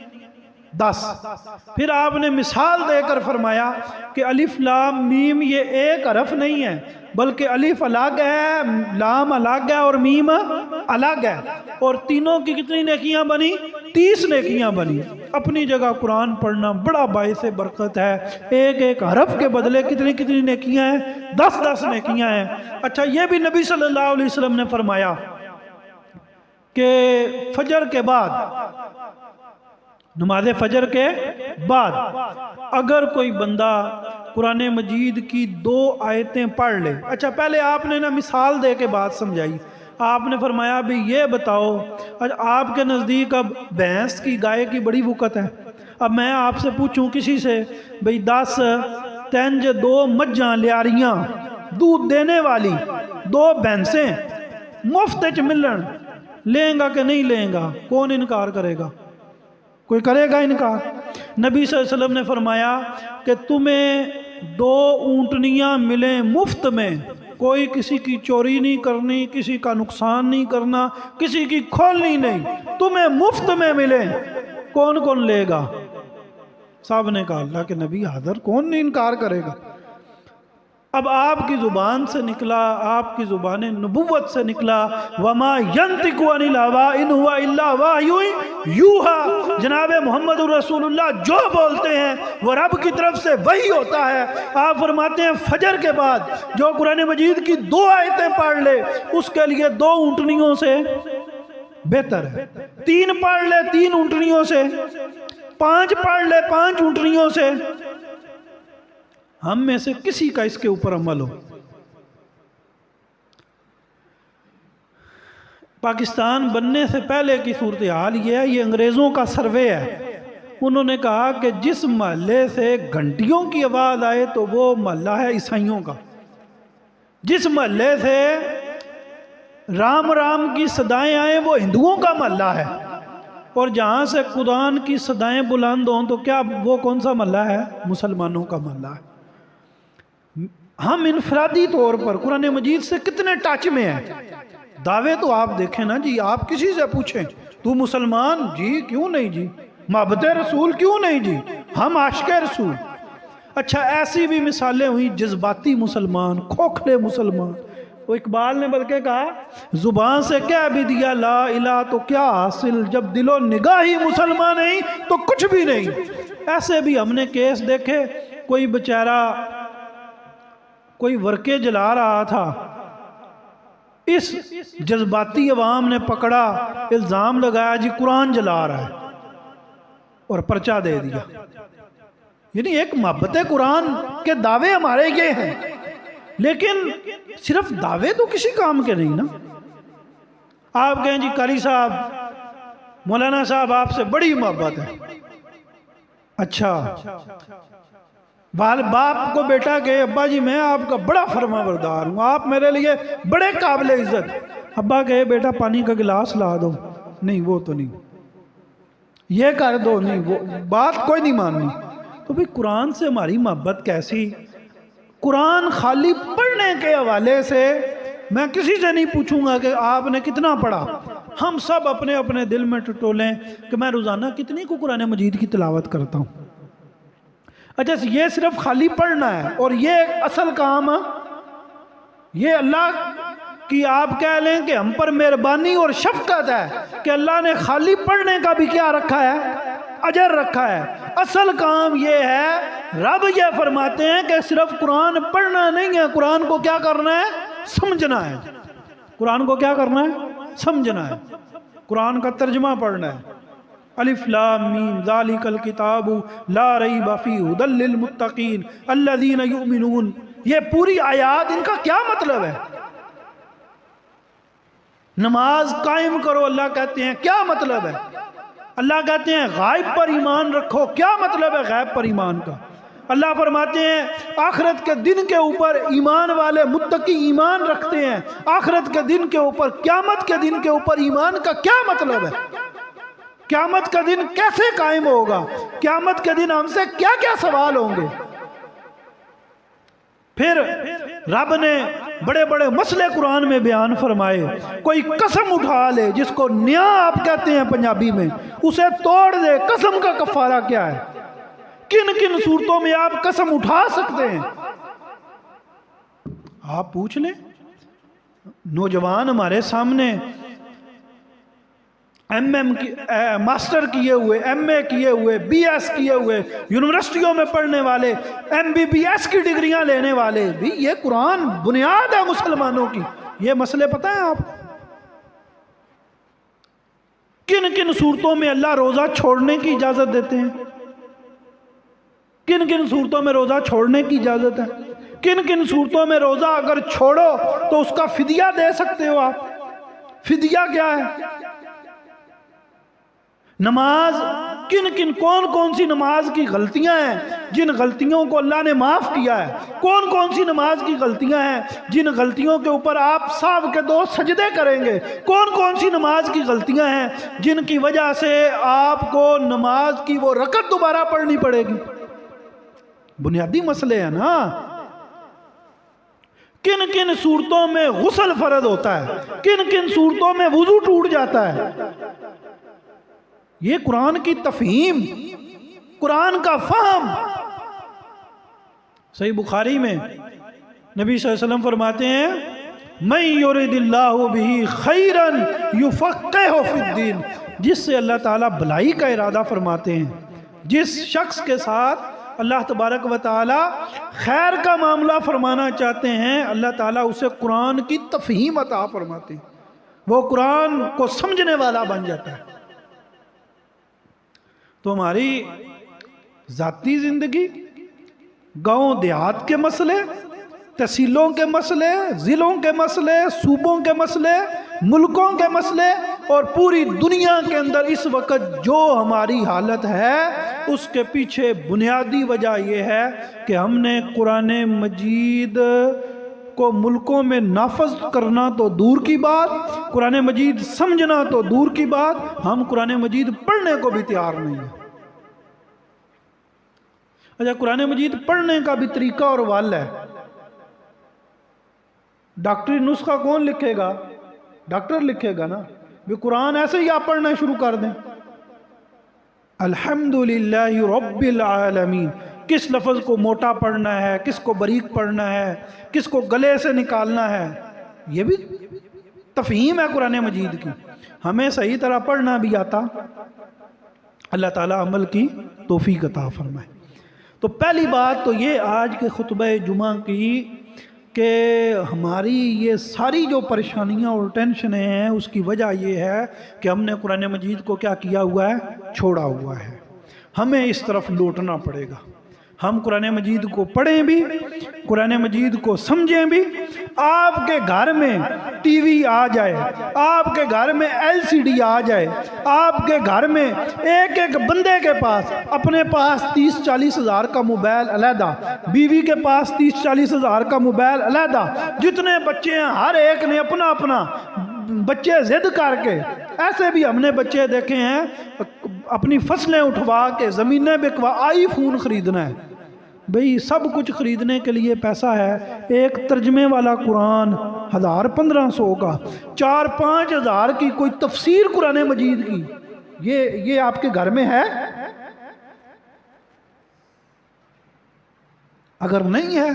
10۔ پھر آپ نے مثال دے کر فرمایا کہ الف لام میم یہ ایک حرف نہیں ہے، بلکہ الف الگ ہے، لام الگ ہے اور میم الگ ہے، اور تینوں کی کتنی نیکیاں بنی؟ 30 نیکیاں بنی۔ اپنی جگہ قرآن پڑھنا بڑا باعث برکت ہے، ایک ایک حرف کے بدلے کتنی نیکیاں ہیں؟ 10 نیکیاں ہیں۔ اچھا، یہ بھی نبی صلی اللہ علیہ وسلم نے فرمایا کہ فجر کے بعد، نماز فجر کے بعد اگر کوئی بندہ قرآن مجید کی 2 آیتیں پڑھ لے۔ اچھا، پہلے آپ نے نا مثال دے کے بات سمجھائی، آپ نے فرمایا بھی یہ بتاؤ آپ کے نزدیک اب بھینس کی گائے کی بڑی وقت ہے، اب میں آپ سے پوچھوں کسی سے بھئی 10 تینج 2 مجھاں لیاریاں دودھ دینے والی 2 بھینسیں مفت چ ملن، لیں گا کہ نہیں لیں گا؟ کون انکار کرے گا؟ کوئی کرے گا انکار؟ نبی صلی اللہ علیہ وسلم نے فرمایا کہ تمہیں 2 اونٹنیاں ملیں مفت میں، کوئی کسی کی چوری نہیں کرنی، کسی کا نقصان نہیں کرنا، کسی کی کھولنی نہیں، تمہیں مفت میں ملیں، کون لے گا؟ صاحب نے کہا اللہ کے نبی حاضر، کون نہیں انکار کرے گا؟ اب آپ کی زبان سے نکلا، آپ کی زبان نبوت سے نکلا، وَمَا يَنْتِقُ عَنِ الْهَوَىٰ إِنْ هُوَ إِلَّا وَحْيٌ يُوحَىٰ۔ جناب محمد رسول اللہ جو بولتے ہیں وہ رب کی طرف سے وحی ہوتا ہے۔ آپ فرماتے ہیں فجر کے بعد جو قرآن مجید کی 2 آیتیں پڑھ لے اس کے لیے 2 اونٹنیوں سے بہتر ہے، 3 پڑھ لے 3 اونٹنیوں سے، 5 پڑھ لے 5 اونٹنیوں سے۔ ہم میں سے کسی کا اس کے اوپر عمل ہو؟ پاکستان بننے سے پہلے کی صورتحال یہ ہے، یہ انگریزوں کا سروے ہے، انہوں نے کہا کہ جس محلے سے گھنٹیوں کی آواز آئے تو وہ محلہ ہے عیسائیوں کا، جس محلے سے رام رام کی صدائیں آئیں وہ ہندوؤں کا محلہ ہے، اور جہاں سے قرآن کی صدائیں بلند ہوں تو کیا وہ کون سا محلہ ہے؟ مسلمانوں کا محلہ ہے۔ ہم انفرادی طور پر قرآن مجید سے کتنے ٹچ میں ہیں؟ دعوے تو آپ دیکھیں نا جی، آپ کسی سے پوچھیں تو مسلمان؟ جی کیوں نہیں جی، محبت رسول کیوں نہیں جی، ہم عاشق رسول۔ اچھا، ایسی بھی مثالیں ہوئی جذباتی مسلمان، کھوکھلے مسلمان، وہ اقبال نے بلکہ کہا زبان سے کہہ بھی دیا لا الہ تو کیا حاصل، جب دل و نگاہ ہی مسلمان نہیں تو کچھ بھی نہیں۔ ایسے بھی ہم نے کیس دیکھے، کوئی بیچارہ کوئی ورقے جلا رہا تھا، اس جذباتی عوام نے پکڑا، الزام لگایا جی قرآن جلا رہا ہے اور پرچہ دے دیا۔ یعنی ایک محبت قرآن کے دعوے ہمارے یہ ہیں، لیکن صرف دعوے تو کسی کام کے نہیں نا۔ آپ کہیں جی قاری صاحب، مولانا صاحب آپ سے بڑی محبت ہے، اچھا باپ کو بیٹا کہے ابا جی میں آپ کا بڑا فرما بردار ہوں، آپ میرے لیے بڑے قابل عزت، ابا کہے بیٹا پانی کا گلاس لا دو، نہیں وہ تو نہیں، یہ کر دو، نہیں وہ بات کوئی نہیں ماننی۔ تو بھی قرآن سے ہماری محبت کیسی؟ قرآن خالی پڑھنے کے حوالے سے میں کسی سے نہیں پوچھوں گا کہ آپ نے کتنا پڑھا، ہم سب اپنے اپنے دل میں ٹٹولیں کہ میں روزانہ کتنی کو قرآن مجید کی تلاوت کرتا ہوں۔ اچھا یہ صرف خالی پڑھنا ہے اور یہ اصل کام یہ اللہ کی آپ کہہ لیں کہ ہم پر مہربانی اور شفقت ہے کہ اللہ نے خالی پڑھنے کا بھی کیا رکھا ہے؟ اجر رکھا ہے۔ اصل کام یہ ہے، رب یہ فرماتے ہیں کہ صرف قرآن پڑھنا نہیں ہے، قرآن کو کیا کرنا ہے؟ سمجھنا ہے۔ قرآن کو کیا کرنا ہے؟ سمجھنا ہے۔ قرآن کا ترجمہ پڑھنا ہے۔ الف لام میم ذالک الکتاب لا ریب فیہ ھدی للمتقین الذین یؤمنون، یہ پوری آیات ان کا کیا مطلب ہے؟ نماز قائم کرو اللہ کہتے ہیں، کیا مطلب ہے؟ اللہ کہتے ہیں غائب پر ایمان رکھو، کیا مطلب ہے غائب پر ایمان کا؟ اللہ فرماتے ہیں آخرت کے دن کے اوپر ایمان والے متقی ایمان رکھتے ہیں، آخرت کے دن کے اوپر، قیامت کے دن کے اوپر ایمان کا کیا مطلب ہے؟ قیامت کا دن کیسے قائم ہوگا؟ قیامت کے دن ہم سے کیا کیا سوال ہوں گے؟ پھر رب نے بڑے بڑے مسئلے قرآن میں بیان فرمائے۔ کوئی قسم اٹھا لے، جس کو نیا آپ کہتے ہیں پنجابی میں، اسے توڑ دے، قسم کا کفارہ کیا ہے؟ کن کن صورتوں میں آپ قسم اٹھا سکتے ہیں؟ آپ پوچھ لیں۔ نوجوان ہمارے سامنے ماسٹر کیے ہوئے، ایم اے کیے ہوئے، بی ایس کیے ہوئے، یونیورسٹیوں میں پڑھنے والے، ایم بی بی ایس کی ڈگریاں لینے والے، بھی یہ قرآن بنیاد ہے مسلمانوں کی، یہ مسئلے پتہ ہیں آپ؟ کن کن صورتوں میں اللہ روزہ چھوڑنے کی اجازت دیتے ہیں؟ کن کن صورتوں میں روزہ چھوڑنے کی اجازت ہے؟ کن کن صورتوں میں روزہ اگر چھوڑو تو اس کا فدیہ دے سکتے ہو آپ؟ فدیہ کیا ہے؟ نماز کن کن کون سی نماز کی غلطیاں ہیں جن غلطیوں کو اللہ نے معاف کیا ہے؟ کون سی نماز کی غلطیاں ہیں جن غلطیوں کے اوپر آپ صاحب کے 2 سجدے کریں گے؟ کون سی نماز کی غلطیاں ہیں جن کی وجہ سے آپ کو نماز کی وہ رکعت دوبارہ پڑھنی پڑے گی؟ بنیادی مسئلے ہیں نا۔ کن کن صورتوں میں غسل فرض ہوتا ہے؟ کن کن صورتوں میں وضو ٹوٹ جاتا ہے؟ یہ قرآن کی تفہیم، قرآن کا فہم۔ صحیح بخاری میں نبی صلی اللہ علیہ وسلم فرماتے ہیں من یرد اللہ بہ خیرا یفقہہ فی الدین، جس سے اللہ تعالیٰ بھلائی کا ارادہ فرماتے ہیں، جس شخص کے ساتھ اللہ تبارک و تعالیٰ خیر کا معاملہ فرمانا چاہتے ہیں، اللہ تعالیٰ اسے قرآن کی تفہیم عطا فرماتے ہیں، وہ قرآن کو سمجھنے والا بن جاتا ہے۔ تو ہماری ذاتی زندگی، گاؤں دیہات کے مسئلے، تحصیلوں کے مسئلے، ضلعوں کے مسئلے، صوبوں کے مسئلے، ملکوں کے مسئلے، اور پوری دنیا کے اندر اس وقت جو ہماری حالت ہے اس کے پیچھے بنیادی وجہ یہ ہے کہ ہم نے قرآن مجید کو ملکوں میں نافذ کرنا تو دور کی بات، قرآن مجید سمجھنا تو دور کی بات، ہم قرآن مجید پڑھنے کو بھی تیار نہیں ہیں۔ اچھا قرآن مجید پڑھنے کا بھی طریقہ اور وال ہے۔ ڈاکٹری نسخہ کون لکھے گا؟ ڈاکٹر لکھے گا نا۔ بھی قرآن ایسے ہی آپ پڑھنا شروع کر دیں، الحمدللہ رب العالمین، کس لفظ کو موٹا پڑھنا ہے، کس کو باریک پڑھنا ہے، کس کو گلے سے نکالنا ہے، یہ بھی تفہیم ہے قرآن مجید کی. ہمیں صحیح طرح پڑھنا بھی آتا. اللہ تعالیٰ عمل کی توفیق عطا فرمائے. تو پہلی بات تو یہ آج کے خطبہ جمعہ کی کہ ہماری یہ ساری جو پریشانیاں اور ٹینشنیں ہیں اس کی وجہ یہ ہے کہ ہم نے قرآن مجید کو کیا کیا ہوا ہے؟ چھوڑا ہوا ہے. ہمیں اس طرف لوٹنا پڑے گا. ہم قرآن مجید کو پڑھیں بھی، قرآن مجید کو سمجھیں بھی. آپ کے گھر میں ٹی وی آ جائے، آپ کے گھر میں LCD آ جائے، آپ کے گھر میں ایک ایک بندے کے پاس اپنے پاس 30-40 ہزار کا موبائل علیحدہ، بیوی کے پاس 30-40 ہزار کا موبائل علیحدہ، جتنے بچے ہیں ہر ایک نے اپنا اپنا. بچے ضد کر کے، ایسے بھی ہم نے بچے دیکھے ہیں اپنی فصلیں اٹھوا کے، زمینیں بکوا، آئی فون خریدنا ہے. بھئی سب کچھ خریدنے کے لیے پیسہ ہے. ایک ترجمے والا قرآن 1000-1500 کا، 4-5 ہزار کی کوئی تفسیر قرآن مجید کی، یہ آپ کے گھر میں ہے؟ اگر نہیں ہے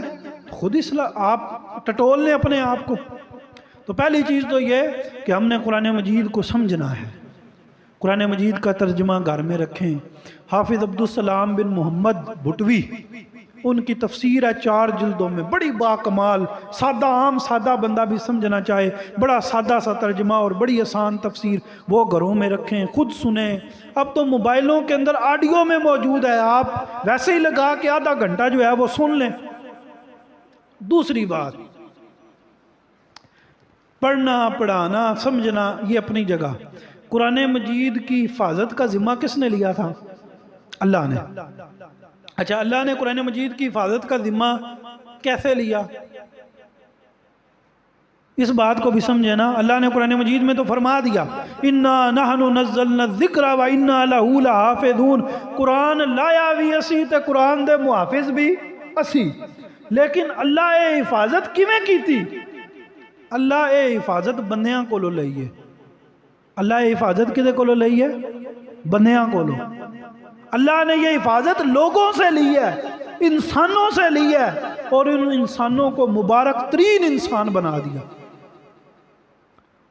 خود آپ ٹٹول لیں اپنے آپ کو. تو پہلی چیز تو یہ کہ ہم نے قرآن مجید کو سمجھنا ہے. قرآن مجید کا ترجمہ گھر میں رکھیں. حافظ عبدالسلام بن محمد بھٹوی، ان کی تفسیر ہے 4 جلدوں میں، بڑی باکمال، سادہ عام سادہ بندہ بھی سمجھنا چاہے بڑا سادہ سا ترجمہ اور بڑی آسان تفسیر، وہ گھروں میں رکھیں، خود سنیں. اب تو موبائلوں کے اندر آڈیو میں موجود ہے، آپ ویسے ہی لگا کے آدھا گھنٹہ جو ہے وہ سن لیں. دوسری بات، پڑھنا، پڑھانا، سمجھنا یہ اپنی جگہ. قرآن مجید کی حفاظت کا ذمہ کس نے لیا تھا؟ اللہ نے. اچھا، اللہ نے قرآن مجید کی حفاظت کا ذمہ کیسے لیا؟ اس بات کو بھی سمجھے نا. اللہ نے قرآن مجید میں تو فرما دیا اِنَّا نَحْنُ نَزَّلْنَا الذِّكْرَ وَإِنَّا لَهُ لَحَافِظُونَ. قرآن لایا بھی اسی تے قرآن دے محافظ بھی اسی. لیکن اللہ اے حفاظت کیویں کی تھی؟ اللہ اے حفاظت بندیاں کو لو لئیے. اللہ اے حفاظت کدے کو لو لئیے؟ بندیاں کو لو. اللہ نے یہ حفاظت لوگوں سے لی ہے، انسانوں سے لی ہے، اور ان انسانوں کو مبارک ترین انسان بنا دیا.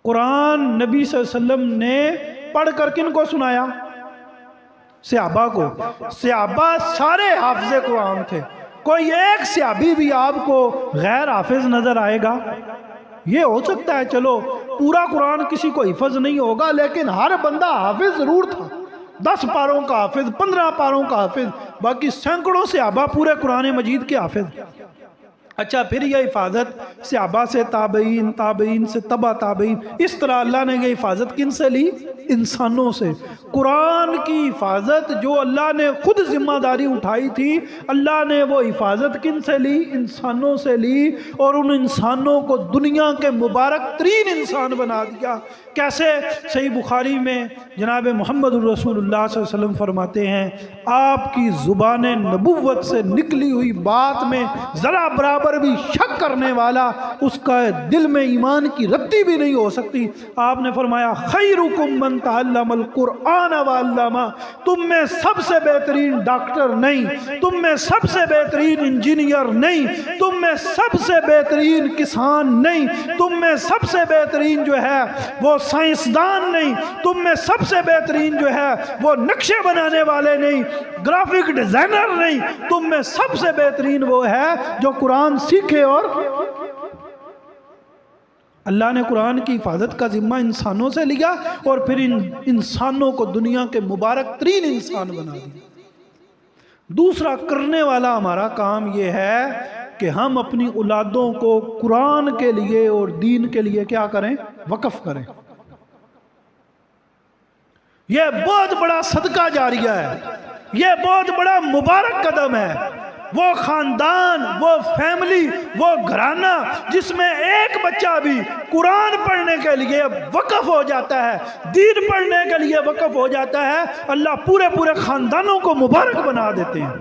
قرآن نبی صلی اللہ علیہ وسلم نے پڑھ کر کن کو سنایا؟ صحابہ کو. صحابہ سارے حافظ قرآن تھے. کوئی ایک صحابی بھی آپ کو غیر حافظ نظر آئے گا؟ یہ ہو سکتا ہے چلو پورا قرآن کسی کو حفظ نہیں ہوگا، لیکن ہر بندہ حافظ ضرور تھا. 10 پاروں کا حافظ، 15 پاروں کا حافظ، باقی سینکڑوں صحابہ پورے قرآن مجید کے حافظ. اچھا، پھر یہ حفاظت صحابہ سے تابعین، تابعین سے تبع تابعین، اس طرح اللہ نے یہ حفاظت کن سے لی؟ انسانوں سے. قرآن کی حفاظت جو اللہ نے خود ذمہ داری اٹھائی تھی، اللہ نے وہ حفاظت کن سے لی؟ انسانوں سے لی، اور ان انسانوں کو دنیا کے مبارک ترین انسان بنا دیا. کیسے؟ صحیح بخاری میں جناب محمد الرسول اللہ صلی اللہ علیہ وسلم فرماتے ہیں آپ کی زبان نبوت سے نکلی ہوئی بات میں ذرا برابر بھی شک کرنے والا، اس کا دل میں ایمان کی رتی بھی نہیں ہو سکتی. آپ نے فرمایا خیرکم من تعلم القرآن وعلمہ. تم میں سب سے بہترین ڈاکٹر نہیں، تم میں سب سے بہترین انجینئر نہیں، تم میں سب سے بہترین کسان نہیں، تم میں سب سے بہترین جو ہے وہ سائنسدان نہیں، تم میں سب سے بہترین جو ہے وہ نقشے بنانے والے نہیں، گرافک ڈیزائنر نہیں، تم میں سب سے بہترین وہ ہے جو قرآن سیکھے. اور اللہ نے قرآن کی حفاظت کا ذمہ انسانوں سے لیا اور پھر ان انسانوں کو دنیا کے مبارک ترین انسان بنا دیا. دوسرا کرنے والا ہمارا کام یہ ہے کہ ہم اپنی اولادوں کو قرآن کے لیے اور دین کے لیے کیا کریں؟ وقف کریں. یہ بہت بڑا صدقہ جاریہ ہے، یہ بہت بڑا مبارک قدم ہے. وہ خاندان، وہ فیملی، وہ گھرانہ جس میں ایک بچہ بھی قرآن پڑھنے کے لیے وقف ہو جاتا ہے، دین پڑھنے کے لیے وقف ہو جاتا ہے، اللہ پورے پورے خاندانوں کو مبارک بنا دیتے ہیں.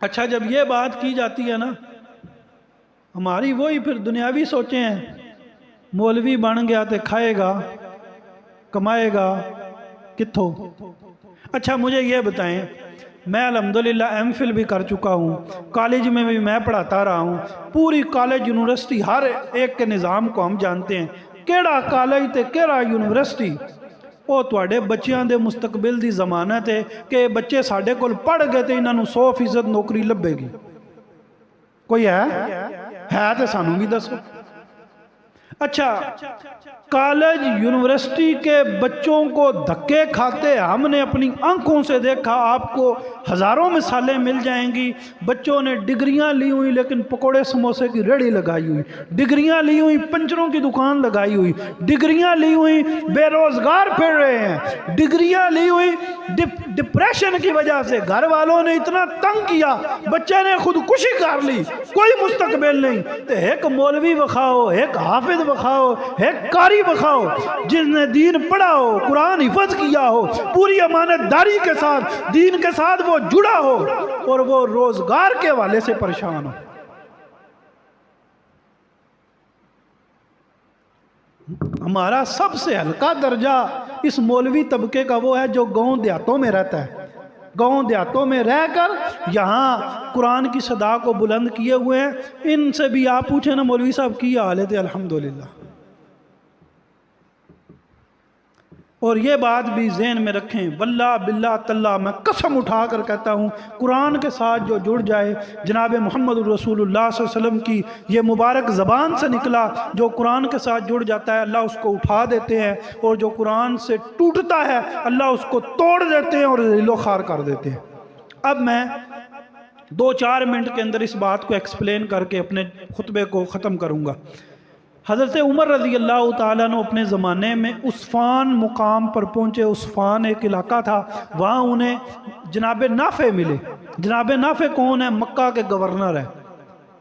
اچھا، جب یہ بات کی جاتی ہے نا، ہماری وہی پھر دنیاوی سوچیں ہیں. مولوی بن گیا تے کھائے گا، کمائے گا کتھوں. اچھا مجھے یہ بتائیں، میں الحمدللہ ایم فل بھی کر چکا ہوں، کالج میں بھی میں پڑھاتا رہا ہوں، پوری کالج یونیورسٹی ہر ایک کے نظام کو ہم جانتے ہیں، کیڑا کالج تے کیڑا یونیورسٹی، وہ تواڈے بچیاں دے مستقبل دی ضمانت ہے کہ بچے ساڈے کول پڑھ گئے تے انہاں نوں 100% نوکری لبے گی۔ کوئی ہے تے سانوں بھی دسو۔ اچھا، کالج یونیورسٹی کے بچوں کو دھکے کھاتے ہم نے اپنی آنکھوں سے دیکھا، آپ کو ہزاروں مثالیں مل جائیں گی۔ بچوں نے ڈگریاں لی ہوئی لیکن پکوڑے سموسے کی ریڑھی لگائی ہوئی، ڈگریاں لی ہوئی پنچروں کی دکان لگائی ہوئی، ڈگریاں لی ہوئی بے روزگار پھر رہے ہیں، ڈگریاں لی ہوئی ڈپریشن کی وجہ سے گھر والوں نے اتنا تنگ کیا، بچے نے خودکشی کر لی، کوئی مستقبل نہیں۔ تو ایک مولوی بخاؤ، ایک حافظ بخاؤ، ایک قاری بخاؤ جس نے دین پڑھا ہو، قرآن حفظ کیا ہو، پوری امانت داری کے ساتھ دین کے ساتھ وہ جڑا ہو اور وہ روزگار کے حوالے سے پریشان ہو۔ ہمارا سب سے ہلکا درجہ اس مولوی طبقے کا وہ ہے جو گاؤں دیہاتوں میں رہتا ہے، گاؤں دیہاتوں میں رہ کر یہاں قرآن کی صدا کو بلند کیے ہوئے ہیں۔ ان سے بھی آپ پوچھیں نا مولوی صاحب کی حالت ہے، الحمدللہ۔ اور یہ بات بھی ذہن میں رکھیں، واللہ باللہ تاللہ میں قسم اٹھا کر کہتا ہوں، قرآن کے ساتھ جو جڑ جائے، جناب محمد رسول اللہ صلی اللہ علیہ وسلم کی یہ مبارک زبان سے نکلا، جو قرآن کے ساتھ جڑ جاتا ہے اللہ اس کو اٹھا دیتے ہیں، اور جو قرآن سے ٹوٹتا ہے اللہ اس کو توڑ دیتے ہیں اور ذلیل و خوار کر دیتے ہیں۔ اب میں 2-4 منٹ کے اندر اس بات کو ایکسپلین کر کے اپنے خطبے کو ختم کروں گا۔ حضرت عمر رضی اللہ تعالیٰ عنہ اپنے زمانے میں عثفان مقام پر پہنچے۔ عثفان ایک علاقہ تھا، وہاں انہیں جناب نافع ملے۔ جناب نافع کون ہے؟ مکہ کے گورنر ہے،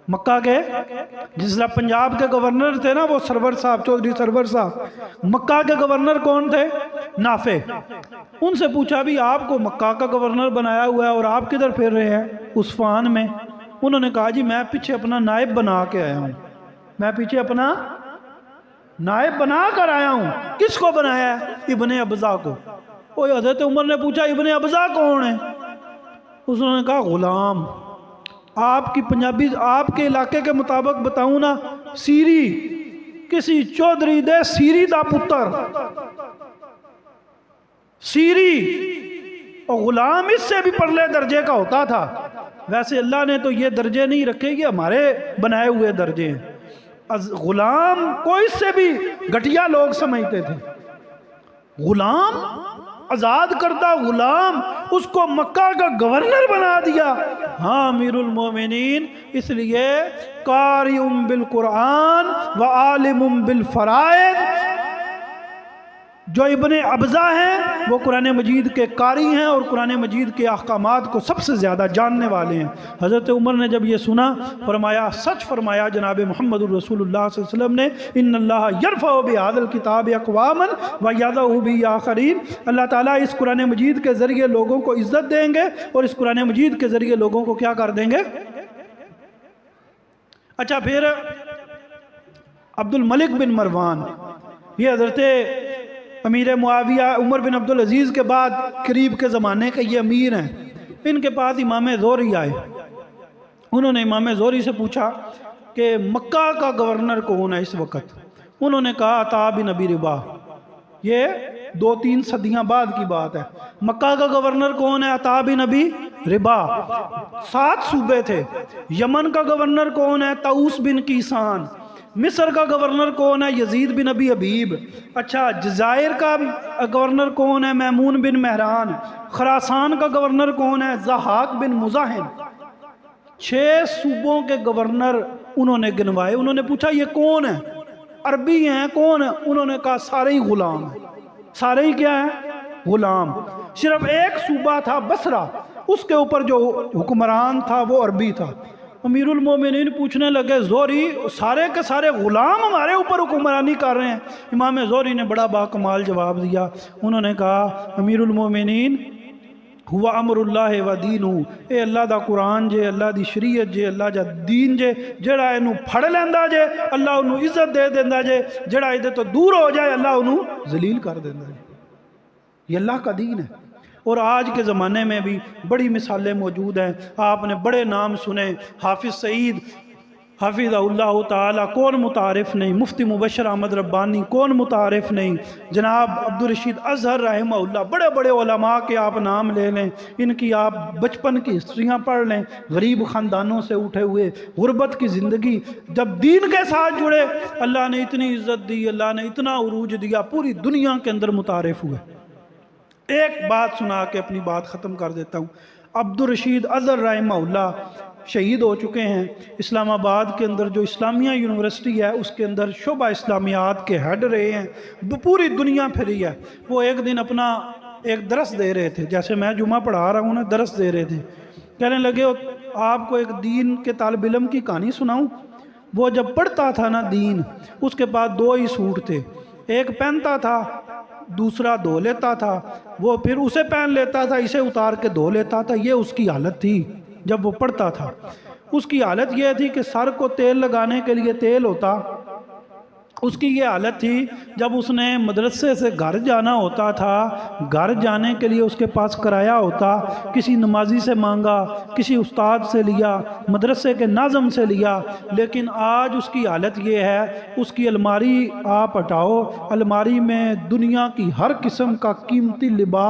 مکہ کے، جس طرح پنجاب کے گورنر تھے نا وہ سرور صاحب، چودھری سرور صاحب، مکہ کے گورنر کون تھے؟ نافع۔ ان سے پوچھا بھی آپ کو مکہ کا گورنر بنایا ہوا ہے اور آپ کدھر پھر رہے ہیں؟ عثفان میں۔ انہوں نے کہا جی میں پیچھے اپنا نائب بنا کے آیا ہوں، میں پیچھے اپنا نائب بنا کر آیا ہوں۔ کس کو بنایا ہے؟ ابن ابزا کو۔ وہ حضرت عمر نے پوچھا ابن ابزا کون ہے؟ اس نے کہا غلام۔ آپ کی پنجابی، آپ کے علاقے کے مطابق بتاؤں نا، سیری، کسی چودھری دے سیری دا پتر، سیری، اور غلام اس سے بھی پرلے درجے کا ہوتا تھا۔ ویسے اللہ نے تو یہ درجے نہیں رکھے، یہ ہمارے بنائے ہوئے درجے ہیں۔ غلام کو اس سے بھی گھٹیا لوگ سمجھتے تھے۔ غلام، آزاد کردہ غلام، اس کو مکہ کا گورنر بنا دیا۔ ہاں امیر المومنین، اس لیے قاری بالقرآن و عالم بالفرائض، جو ابن ابزا ہیں وہ قرآن مجید کے قاری ہیں اور قرآن مجید کے احکامات کو سب سے زیادہ جاننے والے ہیں۔ حضرت عمر نے جب یہ سنا، فرمایا، سچ فرمایا جناب محمد رسول اللہ صلی اللہ علیہ وسلم نے، ان اللہ یرفع بہذا الکتاب اقواما ویضع به آخرین، اللہ تعالیٰ اس قرآن مجید کے ذریعے لوگوں کو عزت دیں گے اور اس قرآن مجید کے ذریعے لوگوں کو کیا کر دیں گے؟ اچھا، پھر عبد الملک بن مروان، یہ حضرت امیر معاویہ عمر بن عبدالعزیز کے بعد قریب کے زمانے کے یہ امیر ہیں۔ ان کے پاس امام زہری آئے، انہوں نے امام زہری سے پوچھا کہ مکہ کا گورنر کون ہے اس وقت؟ انہوں نے کہا عطا بن ابی رباح۔ یہ 2-3 صدیاں بعد کی بات ہے۔ مکہ کا گورنر کون ہے؟ عطا بن ابی رباح۔ 7 صوبے تھے۔ یمن کا گورنر کون ہے؟ طاؤس بن کیسان۔ مصر کا گورنر کون ہے؟ یزید بن ابی حبیب۔ اچھا، جزائر کا گورنر کون ہے؟ میمون بن مہران۔ خراسان کا گورنر کون ہے؟ ضحاک بن مزاحم۔ 6 صوبوں کے گورنر انہوں نے گنوائے۔ انہوں نے پوچھا یہ کون ہے؟ عربی ہیں، کون ہے؟ انہوں نے کہا سارے ہی غلام ہیں۔ سارے ہی کیا ہیں؟ غلام۔ صرف ایک صوبہ تھا بصرہ، اس کے اوپر جو حکمران تھا وہ عربی تھا۔ امیر المومنین پوچھنے لگے زہری سارے کے سارے غلام ہمارے اوپر حکمرانی کر رہے ہیں؟ امام زہری نے بڑا باکمال جواب دیا۔ انہوں نے کہا امیر المومنین، ہوا امر اللہ و دینہ، اے اللہ دا قرآن جے، اللہ دی شریعت جے، اللہ دا دین جے، جڑا اینو پھڑ لیندا جے اللہ انہوں عزت دے دیندا جے، جڑا ایدے تو دور ہو جائے اللہ انہوں ذلیل کر دیندا جے۔ یہ اللہ کا دین ہے۔ اور آج کے زمانے میں بھی بڑی مثالیں موجود ہیں. آپ نے بڑے نام سنے، حافظ سعید حافظ اللہ تعالیٰ، کون متعارف نہیں؟ مفتی مبشر احمد ربانی، کون متعارف نہیں؟ جناب عبدالرشید اظہر رحمہ اللہ، بڑے بڑے علماء کے آپ نام لے لیں، ان کی آپ بچپن کی ہسٹریاں پڑھ لیں. غریب خاندانوں سے اٹھے ہوئے، غربت کی زندگی، جب دین کے ساتھ جڑے اللہ نے اتنی عزت دی، اللہ نے اتنا عروج دیا، پوری دنیا کے اندر متعارف ہوئے. ایک بات سنا کے اپنی بات ختم کر دیتا ہوں. عبدالرشید اظہر رحمہ اللہ شہید ہو چکے ہیں. اسلام آباد کے اندر جو اسلامیہ یونیورسٹی ہے اس کے اندر شعبہ اسلامیات کے ہیڈ رہے ہیں، پوری دنیا پھری ہے. وہ ایک دن اپنا ایک درس دے رہے تھے، جیسے میں جمعہ پڑھا رہا ہوں نا، درس دے رہے تھے. کہنے لگے آپ کو ایک دین کے طالب علم کی کہانی سناؤں. وہ جب پڑھتا تھا نا دین، اس کے پاس دو ہی سوٹ تھے، ایک پہنتا تھا، دوسرا دھو لیتا تھا. وہ پھر اسے پہن لیتا تھا، اسے اتار کے دھو لیتا تھا. یہ اس کی حالت تھی جب وہ پڑھتا تھا. اس کی حالت یہ تھی کہ سر کو تیل لگانے کے لیے تیل ہوتا. اس کی یہ حالت تھی جب اس نے مدرسے سے گھر جانا ہوتا تھا، گھر جانے کے لیے اس کے پاس کرایہ ہوتا، کسی نمازی سے مانگا، کسی استاد سے لیا، مدرسے کے ناظم سے لیا. لیکن آج اس کی حالت یہ ہے، اس کی الماری آپ ہٹاؤ، الماری میں دنیا کی ہر قسم کا قیمتی لباس